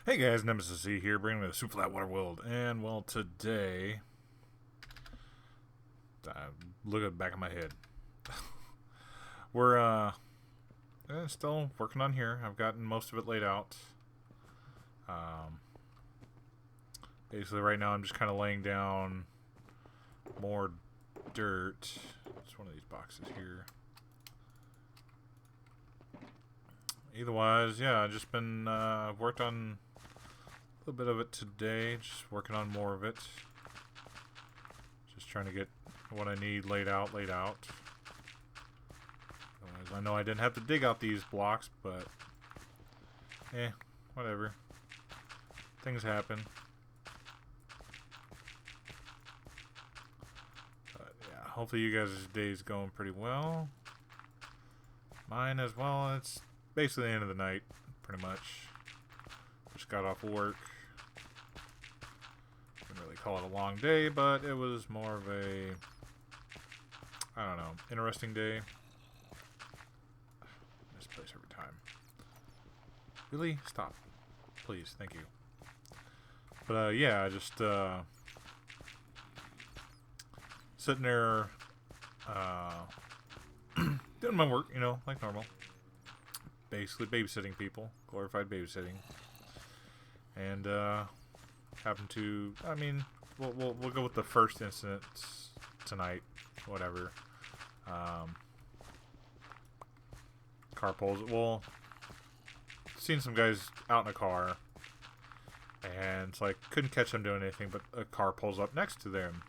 Hey guys, Nemesis Z here, bringing the Super Flat Water World. And well, today, look at the back of my head. We're still working on here. I've gotten most of it laid out. Um, Basically, right now I'm just kind of laying down more dirt. It's one of these boxes here. Otherwise, yeah, I've just been worked on a little bit of it today. Just working on more of it. Just trying to get what I need laid out. Otherwise, I know I didn't have to dig out these blocks, but whatever. Things happen. But yeah, hopefully you guys' day's going pretty well. Mine as well. It's basically the end of the night, pretty much. Just got off work. Wouldn't really call it a long day, but it was more of a, I don't know, interesting day. This place every time. Really? Stop. Please, thank you. But yeah, I just sitting there doing my work, like normal. Basically babysitting people, glorified babysitting. And happen to, I mean, we'll go with the first incident tonight, whatever. Car pulls, well, seen some guys out in a car, and it's like, couldn't catch them doing anything, but a car pulls up next to them.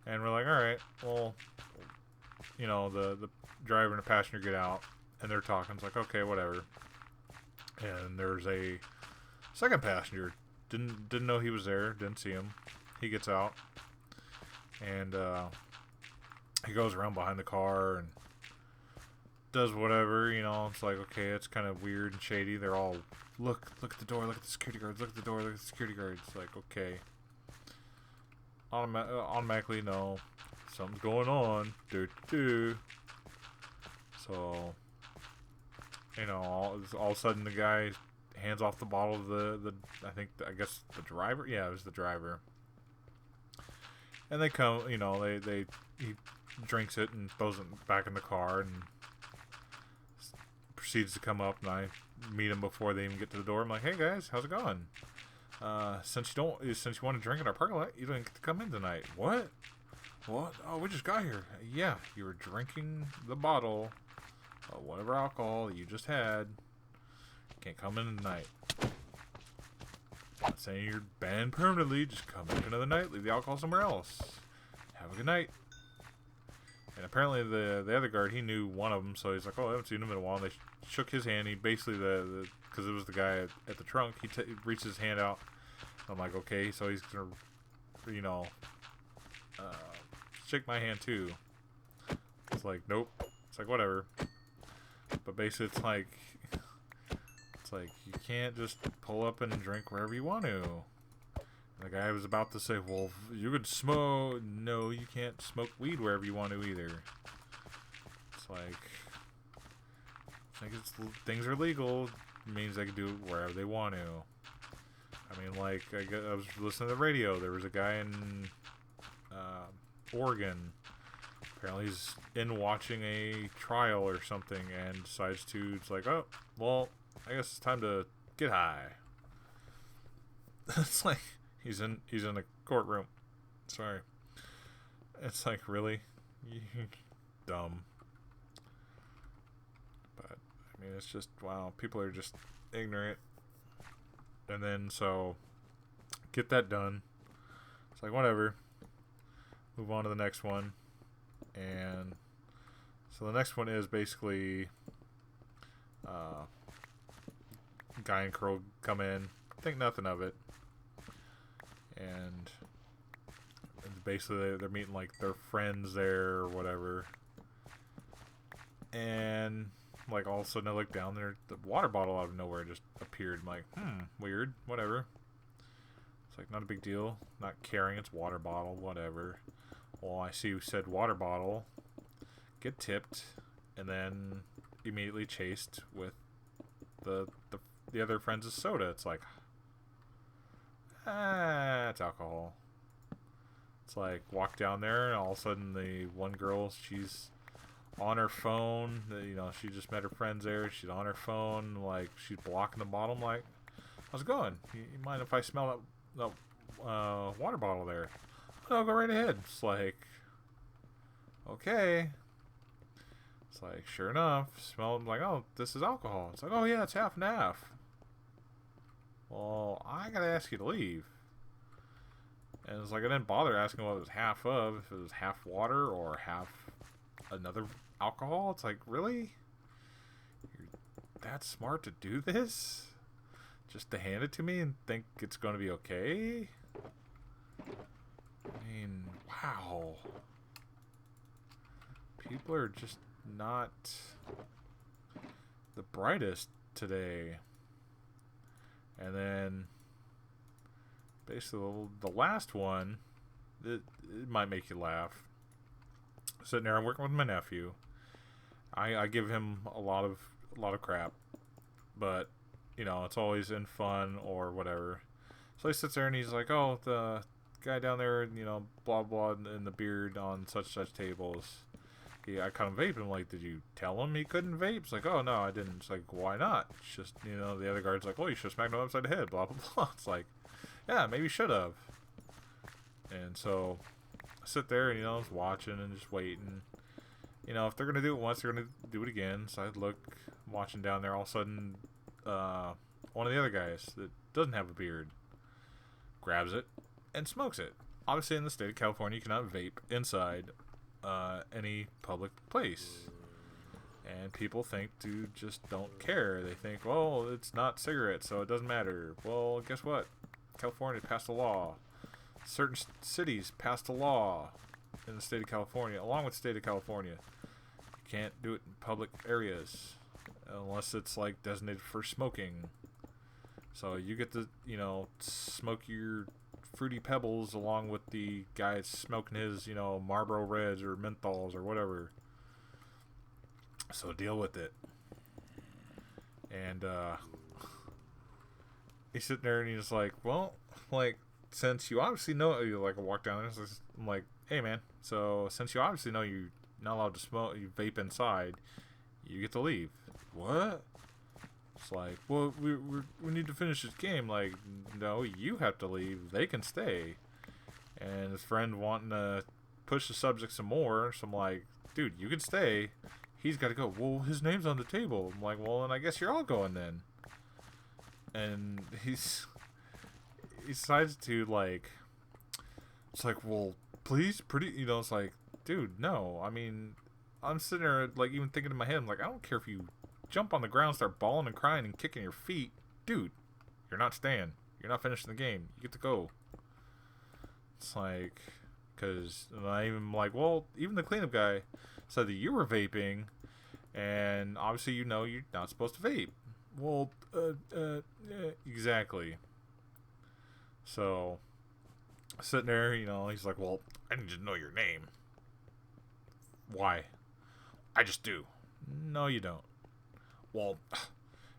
And we're like, alright, well, the driver and the passenger get out, and they're talking. It's like, okay, whatever. And there's a second passenger. Didn't know he was there. Didn't see him. He gets out, and he goes around behind the car and does whatever. It's like, okay, it's kind of weird and shady. They're all, look at the door, look at the security guards, look at the door, look at the security guards. It's like, okay. Automatically, no, something's going on. So, all of a sudden the guy hands off the bottle to I guess the driver. Yeah, it was the driver. And they come, he drinks it and throws it back in the car and proceeds to come up, and I meet him before they even get to the door. I'm like, hey guys, how's it going? Since you want to drink in our parking lot, you don't get to come in tonight. What? Oh, we just got here. Yeah, you were drinking the bottle of whatever alcohol you just had. Can't come in tonight. Not saying you're banned permanently. Just come back another night. Leave the alcohol somewhere else. Have a good night. And apparently the other guard, he knew one of them, so he's like, oh, I haven't seen him in a while. And they shook his hand. He basically, because it was the guy at the trunk, he reached his hand out. I'm like, okay, so he's going to, shake my hand too. It's like, nope. It's like, whatever. But basically, it's like you can't just pull up and drink wherever you want to. And the guy was about to say, well, you could smoke. No, you can't smoke weed wherever you want to either. It's like things are legal. It means they can do it wherever they want to. I mean, like, I was listening to the radio. There was a guy in Oregon. Apparently he's in watching a trial or something and decides to, it's like, oh, well, I guess it's time to get high. It's like, he's in a courtroom. Sorry. It's like, really? Dumb. But, I mean, it's just, wow, people are just ignorant. And then, so, get that done. It's like, whatever. Move on to the next one. And so the next one is basically Guy and Crow come in, think nothing of it. And basically they're meeting like their friends there or whatever. And like all of a sudden I look down there, the water bottle out of nowhere just appeared. I'm like, weird, whatever. It's like, not a big deal. Not caring, it's water bottle, whatever. Well, I see said water bottle get tipped and then immediately chased with the other friends' soda. It's like, It's alcohol. It's like, walk down there, and all of a sudden the one girl, she's on her phone. You know, she just met her friends there. She's on her phone, like, she's blocking the bottom, like, how's it going? You mind if I smell that water bottle there? No, go right ahead. It's like, okay. It's like, sure enough, smell like, oh, this is alcohol. It's like, oh yeah, it's half and half. Well, I gotta ask you to leave. And it's like, I didn't bother asking what it was half of, if it was half water or half another alcohol. It's like, really? You're that smart to do this? Just to hand it to me and think it's going to be okay? I mean, wow. People are just not the brightest today. And then basically the last one, it might make you laugh. Sitting there, I'm working with my nephew. I give him a lot of crap, but you know, it's always in fun or whatever. So he sits there and he's like, "Oh, the guy down there, you know, blah blah, in the beard on such tables. I caught him vaping." I'm like, "Did you tell him he couldn't vape?" It's like, "Oh no, I didn't." It's like, "Why not?" It's just, you know, the other guard's like, "Well, you should have smacked him upside the head." Blah blah blah. It's like, yeah, maybe should have. And so I sit there and, you know, I was watching and just waiting. You know, if they're gonna do it once, they're gonna do it again. So I look, I'm watching down there. All of a sudden, one of the other guys that doesn't have a beard grabs it and smokes it. Obviously, in the state of California, you cannot vape inside any public place. And people just don't care. They think, well, it's not cigarettes, so it doesn't matter. Well, guess what? California passed a law. Certain cities passed a law in the state of California, along with the state of California. You can't do it in public areas unless it's like designated for smoking. So you get to, you know, smoke your Fruity Pebbles along with the guy smoking his, you know, Marlboro Reds or menthols or whatever. So deal with it. And he's sitting there and he's like, well, like, since you obviously know, you like walk down there, so I'm like, hey man, so since you obviously know you're not allowed to smoke, you vape inside, you get to leave. What? It's like, well, we need to finish this game. Like, no, you have to leave. They can stay. And his friend wanting to push the subject some more, so I'm like, dude, you can stay. He's got to go. Well, his name's on the table. I'm like, well, then I guess you're all going then. And he decides to, like, it's like, well, please, pretty, you know, it's like, dude, no. I mean, I'm sitting there, like, even thinking in my head, I'm like, I don't care if you jump on the ground, start bawling and crying and kicking your feet. Dude, you're not staying. You're not finishing the game. You get to go. It's like, because I'm like, well, even the cleanup guy said that you were vaping, and obviously you know you're not supposed to vape. Well, exactly. So, sitting there, you know, he's like, well, I need to know your name. Why? I just do. No, you don't. Well,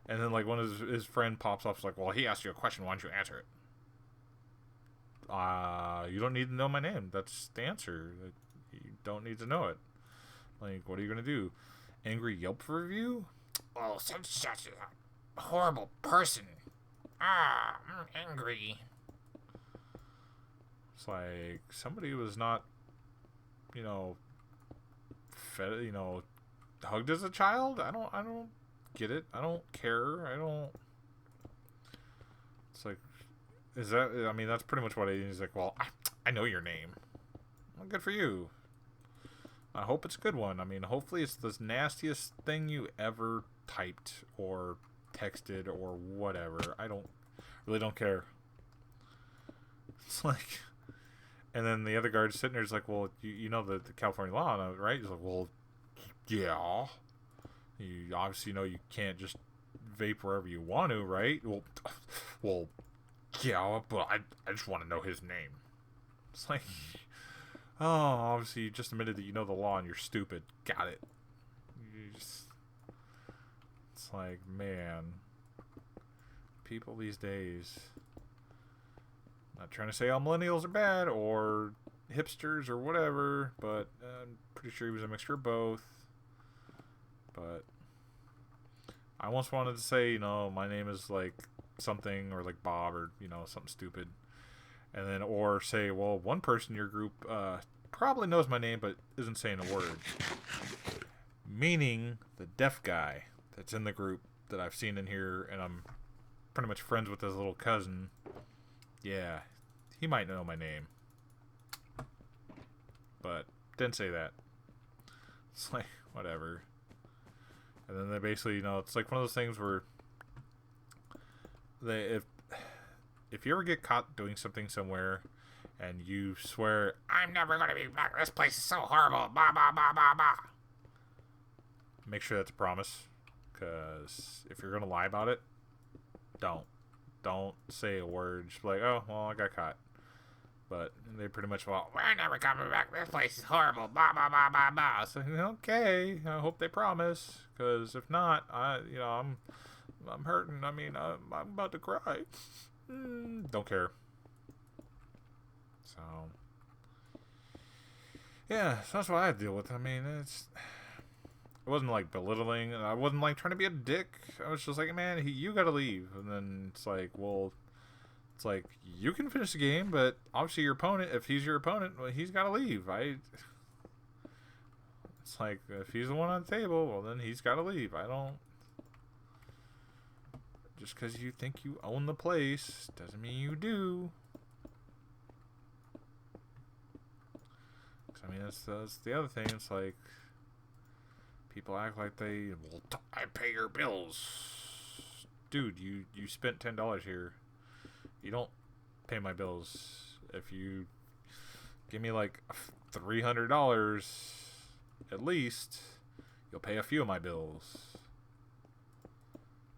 and then, like, one of his friend pops up, like, well, he asked you a question, why don't you answer it? You don't need to know my name. That's the answer. You don't need to know it. Like, what are you going to do? Angry Yelp review? Oh, such a horrible person. I'm angry. It's like, somebody was not, you know, fed, you know, hugged as a child? I don't get it. I don't care. It's like, is that, I mean, that's pretty much what he's like, well, I know your name. Well, good for you. I hope it's a good one. I mean, hopefully it's the nastiest thing you ever typed or texted or whatever. I really don't care. It's like, and then the other guard's sitting there is like, well, you know the California law, right? He's like, well, yeah. You obviously know you can't just vape wherever you want to, right? Well, yeah, but I just want to know his name. It's like, oh, obviously you just admitted that you know the law and you're stupid. Got it. It's like, man, people these days, Not trying to say all millennials are bad or hipsters or whatever, but I'm pretty sure he was a mixture of both. But I once wanted to say, my name is like something, or like Bob, or something stupid, and then or say, well, one person in your group probably knows my name but isn't saying a word, meaning the deaf guy that's in the group that I've seen in here, and I'm pretty much friends with his little cousin. Yeah, he might know my name, but didn't say that. It's like, whatever. And then they basically, it's like one of those things where if you ever get caught doing something somewhere and you swear, I'm never gonna be back. This place is so horrible. Bah, bah, bah, bah, bah. make sure that's a promise. Because if you're going to lie about it, don't say a word. Just be like, oh, well, I got caught. But they pretty much, well, we're never coming back. This place is horrible. Bah, bah, bah, bah, bah. So, okay, I hope they promise. Because if not, I'm hurting. I mean, I'm about to cry. Don't care. So, yeah, so that's what I deal with. I mean, it wasn't like belittling. I wasn't like trying to be a dick. I was just like, man, you gotta leave. And then it's like, well, it's like, you can finish the game, but obviously your opponent, if he's your opponent, well, he's gotta leave. It's like, if he's the one on the table, well, then he's gotta leave. I don't. Just because you think you own the place doesn't mean you do. I mean, that's the other thing. It's like, people act like I pay your bills. Dude, you spent $10 here. You don't pay my bills. If you give me like $300 at least, you'll pay a few of my bills.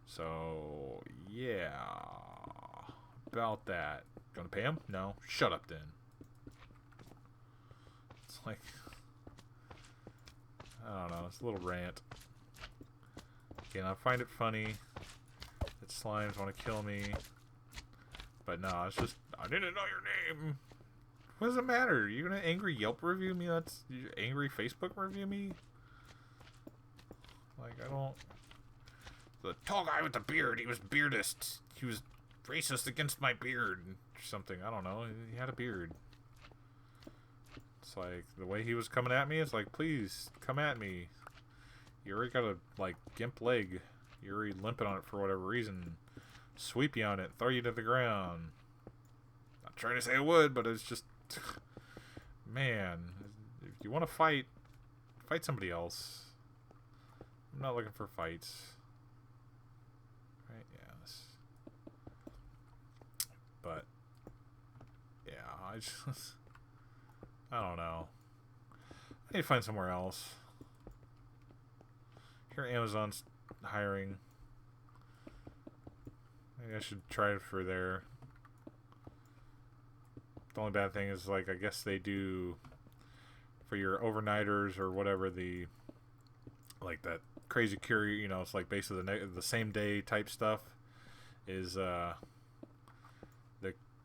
So, yeah. About that. Gonna pay him? No. Shut up then. It's like, I don't know, it's a little rant. Again, I find it funny that slimes want to kill me. But no, it's just, I didn't know your name. What does it matter? You gonna angry Yelp review me? That's angry Facebook review me? Like, I don't. The tall guy with the beard, he was beardist. He was racist against my beard or something. I don't know. He had a beard. It's like, the way he was coming at me, it's like, please, come at me. You already got a, like, gimp leg. You're already limping on it for whatever reason. Sweep you on it, throw you to the ground. Not trying to say I would, but it's just, man, if you want to fight somebody else. I'm not looking for fights. Right, yes. But, yeah, I don't know. I need to find somewhere else. Here Amazon's hiring. Maybe I should try it for there. The only bad thing is, like, I guess they do for your overnighters or whatever, like that crazy courier, it's like basically the same day type stuff is, the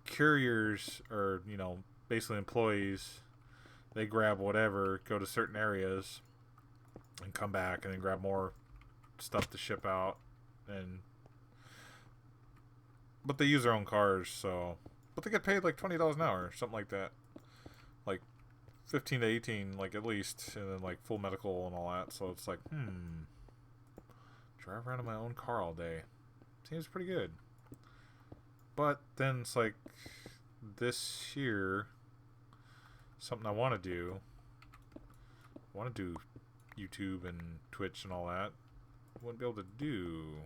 couriers are, basically employees. They grab whatever, go to certain areas, and come back, and then grab more stuff to ship out, but they use their own cars, so, but they get paid like $20 an hour, something like that, like 15 to 18, like at least, and then like full medical and all that. So it's like, drive around in my own car all day, seems pretty good. But then it's like, this year, something I want to do. I want to do YouTube and Twitch and all that. Wouldn't be able to do.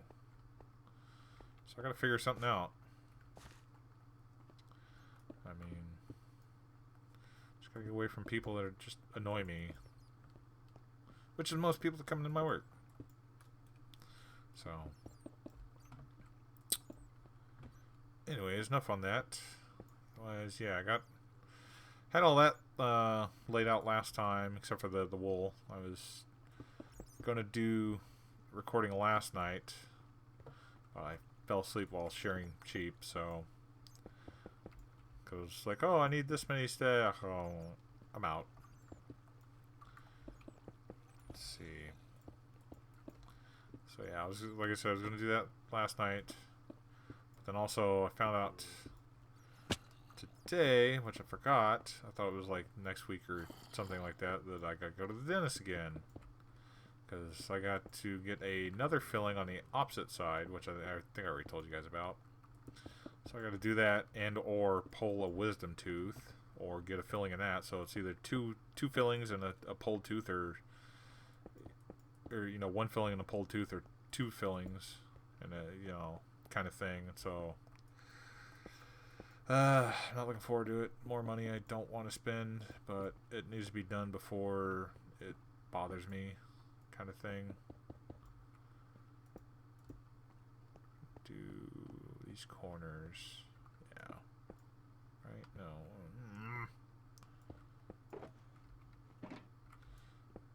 So I got to figure something out. I mean, just got to get away from people that are just annoy me. Which is most people that come into my work. So, anyways, enough on that. Otherwise, yeah, had all that laid out last time, except for the wool. I was gonna do recording last night. I fell asleep while sharing sheep, so Because, like, oh, I need this many staff. Oh, I'm out. Let's see. So, yeah, like I said, I was going to do that last night. But then also, I found out today, which I forgot. I thought it was, like, next week or something like that, that I got to go to the dentist again. Because I got to get another filling on the opposite side, which I think I already told you guys about. So I got to do that and or pull a wisdom tooth or get a filling in that. So it's either two fillings and a pulled tooth, or you know, one filling and a pulled tooth, or two fillings and a, you know, kind of thing. So I'm not looking forward to it. More money I don't want to spend, but it needs to be done before it bothers me, kind of thing. Do these corners, yeah, right? No,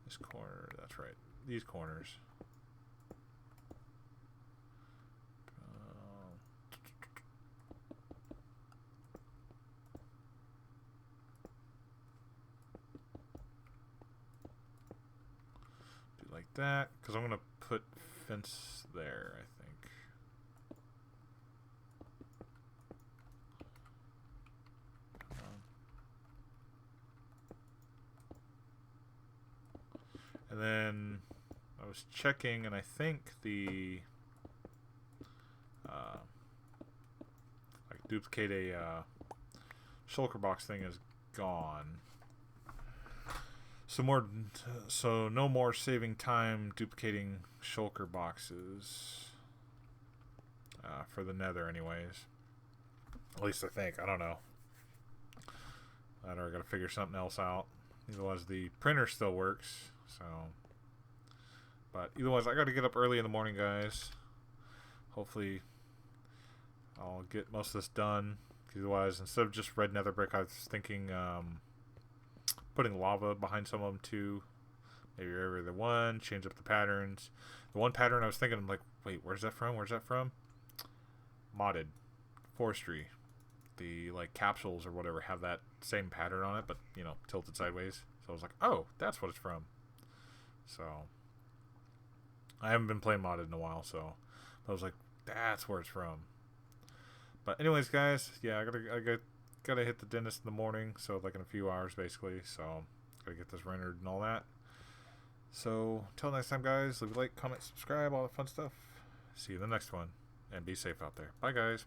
this corner, that's right, these corners. Do like that, because I'm gonna put fence there, I think. And then I was checking, and I think the like duplicate a shulker box thing is gone. So no more saving time duplicating shulker boxes for the nether, anyways. At least I think. I don't know. I gotta figure something else out. Otherwise, the printer still works. So, but otherwise, I got to get up early in the morning, guys. Hopefully, I'll get most of this done. Otherwise, instead of just red nether brick, I was thinking putting lava behind some of them too. Maybe every other one, change up the patterns. The one pattern I was thinking, I'm like, wait, where's that from? Where's that from? Modded forestry. The like capsules or whatever have that same pattern on it, but you know, tilted sideways. So I was like, oh, that's what it's from. So I haven't been playing modded in a while, so I was like, that's where it's from. But anyways, guys, yeah, I gotta hit the dentist in the morning, so like in a few hours basically. So gotta get this rendered and all that. So until next time, guys, leave a like, comment, subscribe, all that fun stuff. See you in the next one, and be safe out there. Bye, guys.